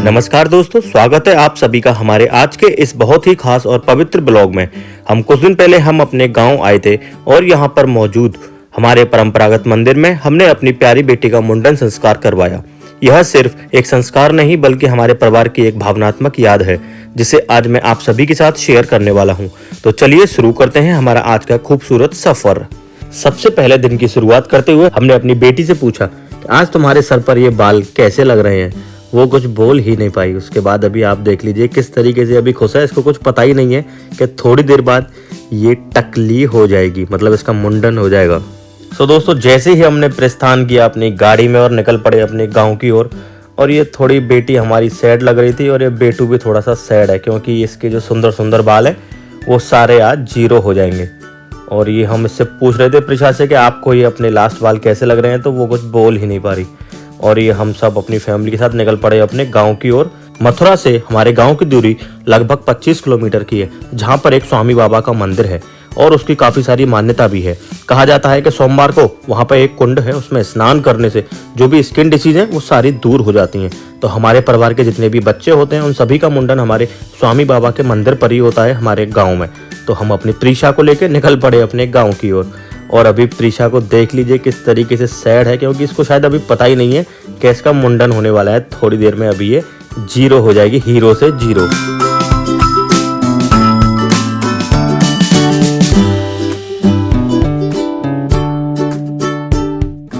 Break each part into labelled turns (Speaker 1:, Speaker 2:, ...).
Speaker 1: नमस्कार दोस्तों, स्वागत है आप सभी का हमारे आज के इस बहुत ही खास और पवित्र ब्लॉग में। हम कुछ दिन पहले हम अपने गांव आए थे और यहां पर मौजूद हमारे परंपरागत मंदिर में हमने अपनी प्यारी बेटी का मुंडन संस्कार करवाया। यह सिर्फ एक संस्कार नहीं बल्कि हमारे परिवार की एक भावनात्मक याद है जिसे आज मैं आप सभी के साथ शेयर करने वाला हूँ। तो चलिए शुरू करते हैं हमारा आज का खूबसूरत सफर। सबसे पहले दिन की शुरुआत करते हुए हमने अपनी बेटी से पूछा कि आज तुम्हारे सर पर ये बाल कैसे लग रहे हैं। वो कुछ बोल ही नहीं पाई। उसके बाद अभी आप देख लीजिए किस तरीके से अभी खुश है। इसको कुछ पता ही नहीं है कि थोड़ी देर बाद ये टकली हो जाएगी, मतलब इसका मुंडन हो जाएगा। तो दोस्तों, जैसे ही हमने प्रस्थान किया अपनी गाड़ी में और निकल पड़े अपने गांव की ओर। और ये थोड़ी बेटी हमारी सैड लग रही थी और ये बेटू भी थोड़ा सा सैड है क्योंकि इसके जो सुंदर सुंदर बाल है वो सारे आज जीरो हो जाएंगे। और ये हम इससे पूछ रहे थे प्रिशा से कि आपको ये अपने लास्ट बाल कैसे लग रहे हैं, तो वो कुछ बोल ही नहीं पा रही। और ये हम सब अपनी फैमिली के साथ निकल पड़े अपने गांव की ओर। मथुरा से हमारे गांव की दूरी लगभग 25 किलोमीटर की है, जहां पर एक स्वामी बाबा का मंदिर है और उसकी काफ़ी सारी मान्यता भी है। कहा जाता है कि सोमवार को वहां पर एक कुंड है, उसमें स्नान करने से जो भी स्किन डिसीज है वो सारी दूर हो जाती हैं। तो हमारे परिवार के जितने भी बच्चे होते हैं उन सभी का मुंडन हमारे स्वामी बाबा के मंदिर पर ही होता है हमारे गाँव में। तो हम अपनी त्रिशा को लेकर निकल पड़े अपने गाँव की ओर। और अभी त्रिशा को देख लीजिए किस तरीके से सैड है क्योंकि इसको शायद अभी पता ही नहीं है कि इसका मुंडन होने वाला है थोड़ी देर में। अभी ये जीरो हो जाएगी, हीरो से जीरो।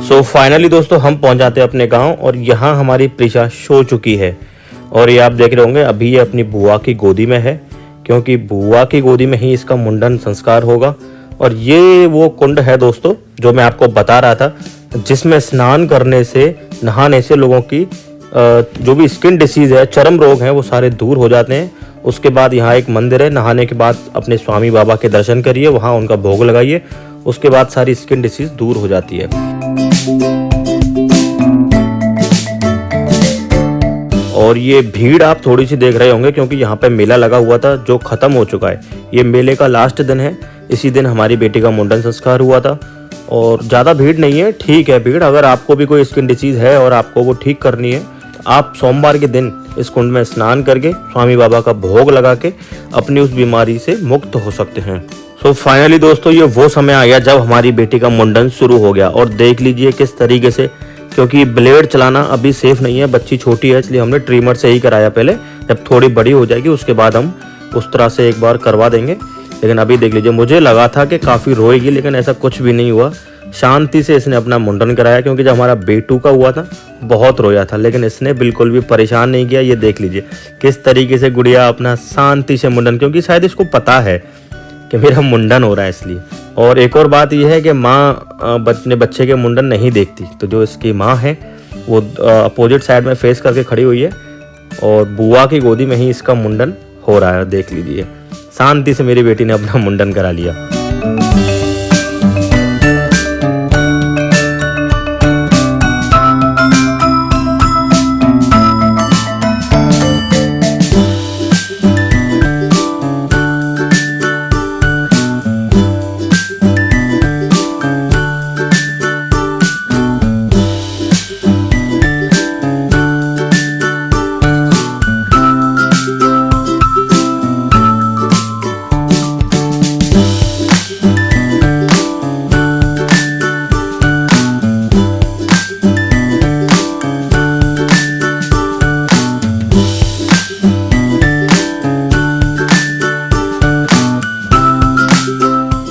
Speaker 1: सो फाइनली दोस्तों हम पहुंच जाते हैं अपने गांव और यहाँ हमारी त्रिशा सो चुकी है। और ये आप देख रहे होंगे अभी ये अपनी बुआ की गोदी में है क्योंकि बुआ की गोदी में ही इसका मुंडन संस्कार होगा। और ये वो कुंड है दोस्तों जो मैं आपको बता रहा था, जिसमें स्नान करने से, नहाने से लोगों की जो भी स्किन डिसीज है, चर्म रोग हैं, वो सारे दूर हो जाते हैं। उसके बाद यहाँ एक मंदिर है, नहाने के बाद अपने स्वामी बाबा के दर्शन करिए, वहाँ उनका भोग लगाइए, उसके बाद सारी स्किन डिसीज दूर हो जाती है। और ये भीड़ आप थोड़ी सी देख रहे होंगे क्योंकि यहाँ पे मेला लगा हुआ था जो खत्म हो चुका है। ये मेले का लास्ट दिन है। इसी दिन हमारी बेटी का मुंडन संस्कार हुआ था और ज़्यादा भीड़ नहीं है, ठीक है भीड़। अगर आपको भी कोई स्किन डिसीज है और आपको वो ठीक करनी है तो आप सोमवार के दिन इस कुंड में स्नान करके स्वामी बाबा का भोग लगा के अपनी उस बीमारी से मुक्त हो सकते हैं। सो फाइनली दोस्तों ये वो समय आ गया जब हमारी बेटी का मुंडन शुरू हो गया। और देख लीजिए किस तरीके से, क्योंकि ब्लेड चलाना अभी सेफ नहीं है, बच्ची छोटी है, इसलिए हमने ट्रिमर से ही कराया पहले। जब थोड़ी बड़ी हो जाएगी उसके बाद हम उस तरह से एक बार करवा देंगे। लेकिन अभी देख लीजिए, मुझे लगा था कि काफ़ी रोएगी लेकिन ऐसा कुछ भी नहीं हुआ। शांति से इसने अपना मुंडन कराया क्योंकि जब हमारा बेटू का हुआ था बहुत रोया था, लेकिन इसने बिल्कुल भी परेशान नहीं किया। ये देख लीजिए किस तरीके से गुड़िया अपना शांति से मुंडन, क्योंकि शायद इसको पता है कि मेरा मुंडन हो रहा है इसलिए। और एक और बात यह है कि माँ अपने बच्चे के मुंडन नहीं देखती, तो जो इसकी माँ है वो अपोजिट साइड में फेस करके खड़ी हुई है और बुआ की गोदी में ही इसका मुंडन हो रहा है। देख लीजिए शांति से मेरी बेटी ने अपना मुंडन करा लिया।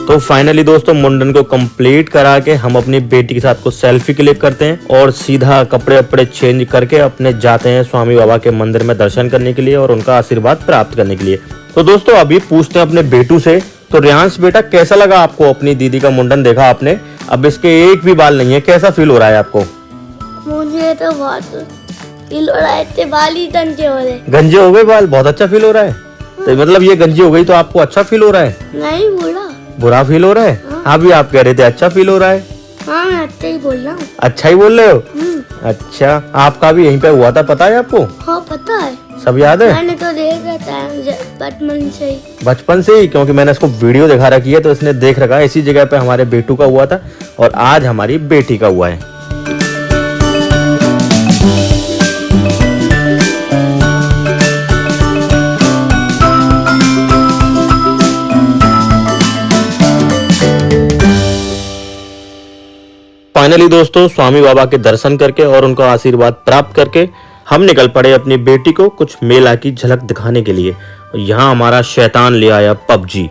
Speaker 1: तो फाइनली दोस्तों मुंडन को कंप्लीट करा के हम अपनी बेटी के साथ कुछ सेल्फी क्लिक करते हैं और सीधा कपड़े वपड़े चेंज करके अपने जाते हैं स्वामी बाबा के मंदिर में दर्शन करने के लिए और उनका आशीर्वाद प्राप्त करने के लिए। तो दोस्तों अभी पूछते हैं अपने बेटू से। तो रियांश बेटा, कैसा लगा आपको? अपनी दीदी का मुंडन देखा आपने, अब इसके एक भी बाल नहीं है, कैसा फील हो रहा है आपको?
Speaker 2: मुझे तो बहुत फील हो रहा है, इतने बाल ही गंजे हो रहे।
Speaker 1: गंजे हो गए बाल? बहुत अच्छा फील हो रहा है। तो मतलब ये गंजी हो गई तो आपको अच्छा फील हो रहा है?
Speaker 2: नहीं बोला,
Speaker 1: बुरा फील हो रहा है? हाँ भी आप कह रहे थे अच्छा फील हो रहा है।
Speaker 2: हाँ मैं अच्छा ही बोल रहा हूँ।
Speaker 1: अच्छा ही बोल रहे हो? अच्छा, आपका भी यहीं पे हुआ था, पता है आपको?
Speaker 2: हाँ पता है,
Speaker 1: सब याद है?
Speaker 2: मैंने तो देखा था बचपन से ही।
Speaker 1: बचपन से ही? क्योंकि मैंने इसको वीडियो दिखा रखी है तो इसने देख रखा है। इसी जगह पे हमारे बेटू का हुआ था और आज हमारी बेटी का हुआ है। फाइनली दोस्तों स्वामी बाबा के दर्शन करके और उनका आशीर्वाद प्राप्त करके हम निकल पड़े अपनी बेटी को कुछ मेला की झलक दिखाने के लिए। यहाँ हमारा शैतान ले आया पबजी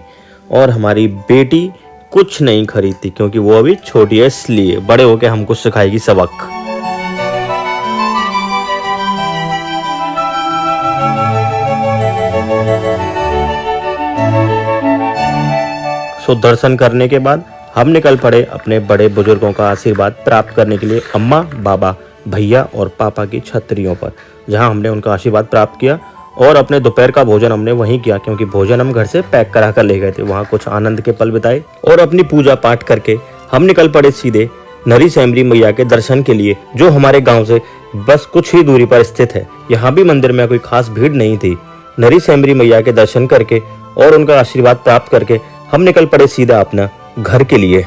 Speaker 1: और हमारी बेटी कुछ नहीं खरीदती क्योंकि वो अभी छोटी है, इसलिए बड़े होके हमको सिखाएगी सबक। सो दर्शन करने के बाद हम निकल पड़े अपने बड़े बुजुर्गों का आशीर्वाद प्राप्त करने के लिए अम्मा, बाबा, भैया और पापा की छतरियों पर, जहां हमने उनका आशीर्वाद प्राप्त किया और अपने दोपहर का भोजन हमने वहीं किया क्योंकि भोजन हम घर से पैक करा कर ले गए थे। वहां कुछ आनंद के पल बिताए और अपनी पूजा पाठ करके हम निकल पड़े सीधे नरी सैमरी मैया के दर्शन के लिए, जो हमारे गाँव से बस कुछ ही दूरी पर स्थित है। यहाँ भी मंदिर में कोई खास भीड़ नहीं थी। नरी सैमरी मैया के दर्शन करके और उनका आशीर्वाद प्राप्त करके हम निकल पड़े सीधा अपना घर के लिए।